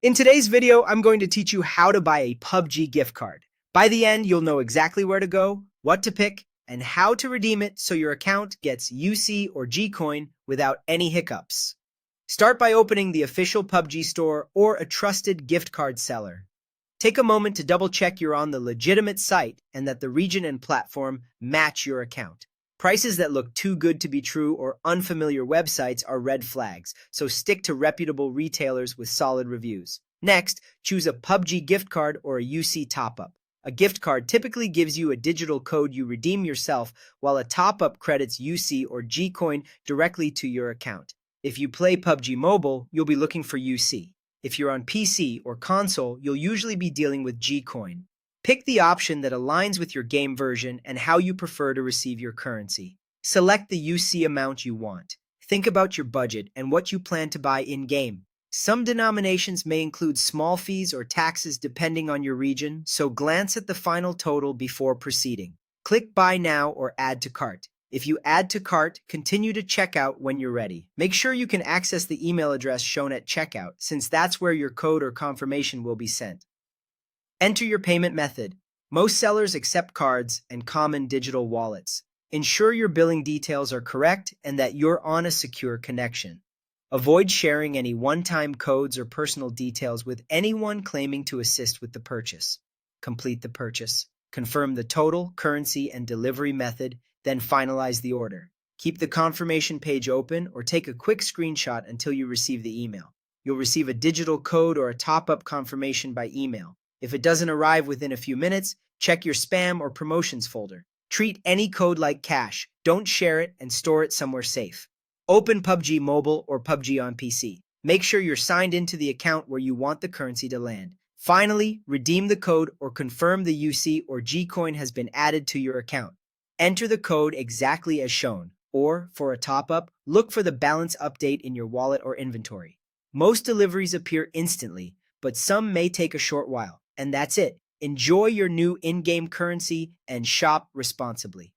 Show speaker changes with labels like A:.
A: In today's video, I'm going to teach you how to buy a PUBG gift card. By the end, you'll know exactly where to go, what to pick, and how to redeem it so your account gets UC or G coin without any hiccups. Start by opening the official PUBG store or a trusted gift card seller. Take a moment to double check you're on the legitimate site and that the region and platform match your account. Prices that look too good to be true or unfamiliar websites are red flags, so stick to reputable retailers with solid reviews. Next, choose a PUBG gift card or a UC top-up. A gift card typically gives you a digital code you redeem yourself, while a top-up credits UC or G coin directly to your account. If you play PUBG Mobile, you'll be looking for UC. If you're on PC or console, you'll usually be dealing with G coin. Pick the option that aligns with your game version and how you prefer to receive your currency. Select the UC amount you want. Think about your budget and what you plan to buy in-game. Some denominations may include small fees or taxes depending on your region, so glance at the final total before proceeding. Click Buy Now or Add to Cart. If you add to cart, continue to checkout when you're ready. Make sure you can access the email address shown at checkout, since that's where your code or confirmation will be sent. Enter your payment method. Most sellers accept cards and common digital wallets. Ensure your billing details are correct and that you're on a secure connection. Avoid sharing any one-time codes or personal details with anyone claiming to assist with the purchase. Complete the purchase. Confirm the total, currency, and delivery method, then finalize the order. Keep the confirmation page open or take a quick screenshot until you receive the email. You'll receive a digital code or a top-up confirmation by email. If it doesn't arrive within a few minutes, check your spam or promotions folder. Treat any code like cash. Don't share it and store it somewhere safe. Open PUBG Mobile or PUBG on PC. Make sure you're signed into the account where you want the currency to land. Finally, redeem the code or confirm the UC or G coin has been added to your account. Enter the code exactly as shown, or, for a top-up, look for the balance update in your wallet or inventory. Most deliveries appear instantly, but some may take a short while. And that's it. Enjoy your new in-game currency and shop responsibly.